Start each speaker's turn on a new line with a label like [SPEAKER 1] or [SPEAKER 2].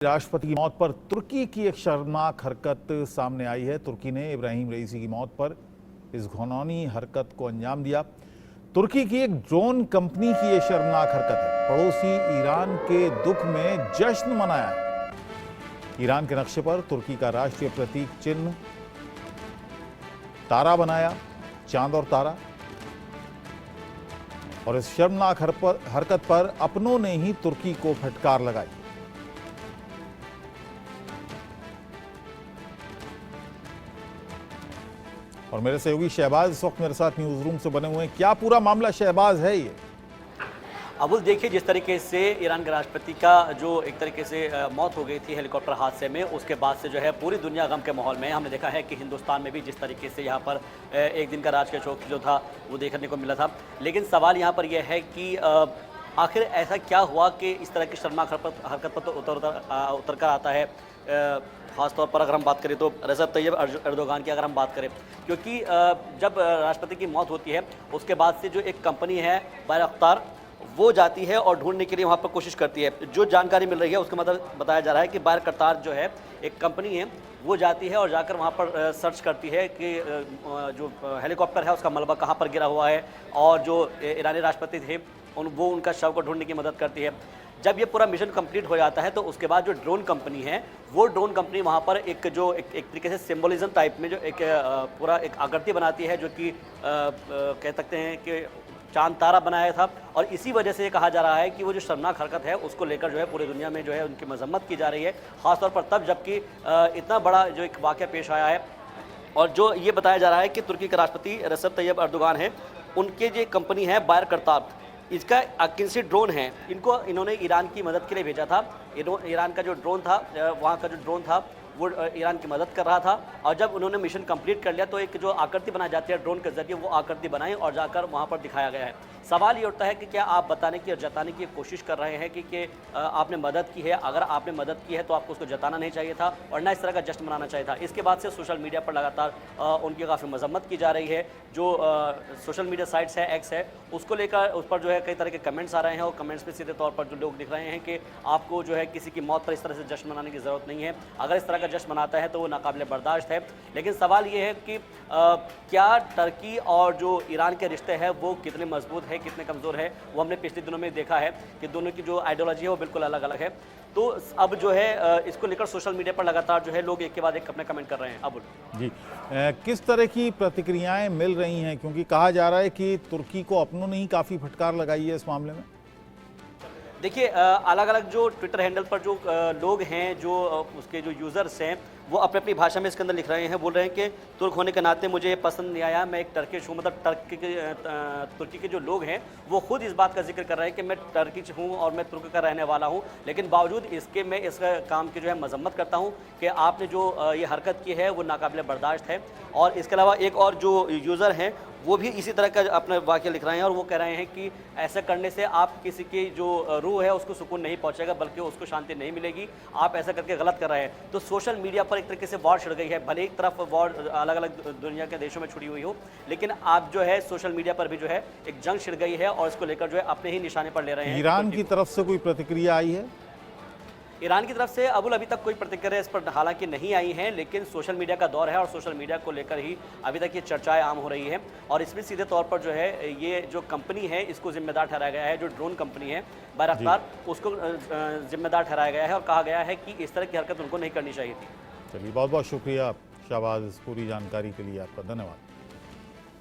[SPEAKER 1] राष्ट्रपति की मौत पर तुर्की की एक शर्मनाक हरकत सामने आई है। तुर्की ने इब्राहिम रईसी की मौत पर इस घिनौनी हरकत को अंजाम दिया। तुर्की की एक ड्रोन कंपनी की यह शर्मनाक हरकत है। पड़ोसी ईरान के दुख में जश्न मनाया है। ईरान के नक्शे पर तुर्की का राष्ट्रीय प्रतीक चिन्ह तारा बनाया, चांद और तारा। और इस शर्मनाक हरकत पर अपनों ने ही तुर्की को फटकार लगाई। और मेरे सहयोगी शहबाज इस वक्त मेरे साथ न्यूज रूम से बने हुए हैं। क्या पूरा मामला शहबाज है ये?
[SPEAKER 2] अबुल, देखिए, जिस तरीके से ईरान के राष्ट्रपति का जो एक तरीके से मौत हो गई थी हेलीकॉप्टर हादसे में, उसके बाद से जो है पूरी दुनिया गम के माहौल में। हमने देखा है कि हिंदुस्तान में भी जिस तरीके से यहाँ पर एक दिन का राजकीय शोक जो था वो देखने को मिला था। लेकिन सवाल यहाँ पर यह है कि आखिर ऐसा क्या हुआ कि इस तरह की शर्मनाक हरकत पर तो उतर कर आता है। ख़ासतौर पर अगर हम बात करें तो रजब तैयब एर्दोगान की अगर हम बात करें, क्योंकि जब राष्ट्रपति की मौत होती है उसके बाद से जो एक कंपनी है बायरख्तार, वो जाती है और ढूंढने के लिए वहाँ पर कोशिश करती है। जो जानकारी मिल रही है उसका मतलब बताया जा रहा है कि बायरख्तार जो है एक कंपनी है, वो जाती है और जाकर वहाँ पर सर्च करती है कि जो हेलीकॉप्टर है उसका मलबा कहाँ पर गिरा हुआ है, और जो ईरानी राष्ट्रपति थे वो उनका शव को ढूंढने की मदद करती है। जब ये पूरा मिशन कंप्लीट हो जाता है तो उसके बाद जो ड्रोन कंपनी है, वो ड्रोन कंपनी वहाँ पर एक तरीके से सिंबलिज्म टाइप में जो एक पूरा एक आकृति बनाती है, जो कि कह सकते हैं कि चांद तारा बनाया था। और इसी वजह से ये कहा जा रहा है कि वो जो शर्मनाक हरकत है उसको लेकर जो है पूरी दुनिया में जो है उनकी मजम्मत की जा रही है, ख़ासतौर पर तब जबकि इतना बड़ा जो एक वाक़या पेश आया है। और जो ये बताया जा रहा है कि तुर्की के राष्ट्रपति रजब तैयब एर्दोगान है, उनके जो कंपनी है बायरख्तार, इसका अकिंसी ड्रोन है, इन्होंने ईरान की मदद के लिए भेजा था। ईरान का जो ड्रोन था, वहाँ का जो ड्रोन था वो ईरान की मदद कर रहा था। और जब उन्होंने मिशन कंप्लीट कर लिया तो एक जो आकृति बनाई जाती है ड्रोन के जरिए, वो आकृति बनाई और जाकर वहाँ पर दिखाया गया है। सवाल ये उठता है कि क्या आप बताने की और जताने की कोशिश कर रहे हैं कि आपने मदद की है? अगर आपने मदद की है तो आपको उसको जताना नहीं चाहिए था और ना इस तरह का जश्न मनाना चाहिए था। इसके बाद से सोशल मीडिया पर लगातार उनकी काफ़ी मजम्मत की जा रही है। जो सोशल मीडिया साइट्स है, एक्स है, उसको लेकर उस पर जो है कई तरह के कमेंट्स आ रहे हैं। और कमेंट्स में सीधे तौर पर जो लोग दिख रहे हैं कि आपको जो है किसी की मौत पर इस तरह से जश्न मनाने की ज़रूरत नहीं है। अगर इस तरह का जश्न मनाता है तो वो नाकाबिले बर्दाश्त है। लेकिन सवाल ये है कि क्या टर्की और जो ईरान के रिश्ते हैं वो कितने मजबूत है, कितने कमज़ोर है, वो हमने पिछले दिनों में देखा है कि दोनों की जो आइडियोलॉजी है वो बिल्कुल अलग अलग है। तो अब जो है इसको लेकर सोशल मीडिया पर लगातार जो है लोग एक के बाद एक अपने कमेंट कर रहे हैं। अबुल
[SPEAKER 1] जी, किस तरह की प्रतिक्रियाएं मिल रही हैं, क्योंकि कहा जा रहा है कि तुर्की को अपनों ने ही काफ़ी फटकार लगाई है इस मामले में?
[SPEAKER 2] देखिए, अलग अलग जो ट्विटर हैंडल पर जो लोग हैं, जो उसके जो यूज़र्स हैं, वो अपनी अपनी भाषा में इसके अंदर लिख रहे हैं। बोल रहे हैं कि तुर्क होने के नाते मुझे पसंद नहीं आया, मैं एक टर्किश हूँ। मतलब तुर्की के जो लोग हैं वो खुद इस बात का जिक्र कर रहे हैं कि मैं टर्किश हूँ और मैं तुर्क का रहने वाला हूँ। लेकिन बावजूद इसके मैं इस काम की जो है मजम्मत करता हूँ कि आपने जो ये हरकत की है वो नाकाबिले बर्दाश्त है। और इसके अलावा एक और जो यूज़र हैं वो भी इसी तरह का अपना वाक़या लिख रहे हैं और वो कह रहे हैं कि ऐसा करने से आप किसी की जो रूह है उसको सुकून नहीं पहुंचेगा, बल्कि उसको शांति नहीं मिलेगी। आप ऐसा करके गलत कर रहे हैं। तो सोशल मीडिया पर एक तरीके से वॉर छिड़ गई है। भले एक तरफ वॉर अलग अलग दुनिया के देशों में छुड़ी हुई हो, लेकिन आप जो है सोशल मीडिया पर भी जो है एक जंग छिड़ गई है और इसको लेकर जो है अपने ही निशाने पर ले रहे हैं।
[SPEAKER 1] ईरान की तरफ से कोई प्रतिक्रिया आई है?
[SPEAKER 2] ईरान की तरफ से अबुल अभी तक कोई प्रतिक्रिया इस पर हालांकि नहीं आई है, लेकिन सोशल मीडिया का दौर है और सोशल मीडिया को लेकर ही अभी तक ये चर्चाएं आम हो रही है। और इसमें सीधे तौर पर जो है ये जो कंपनी है इसको जिम्मेदार ठहराया गया है। जो ड्रोन कंपनी है बायरख्तार, उसको जिम्मेदार ठहराया गया है और कहा गया है कि इस तरह की हरकत उनको नहीं करनी चाहिए थी।
[SPEAKER 1] चलिए, बहुत बहुत शुक्रिया शहबाज, पूरी जानकारी के लिए आपका धन्यवाद।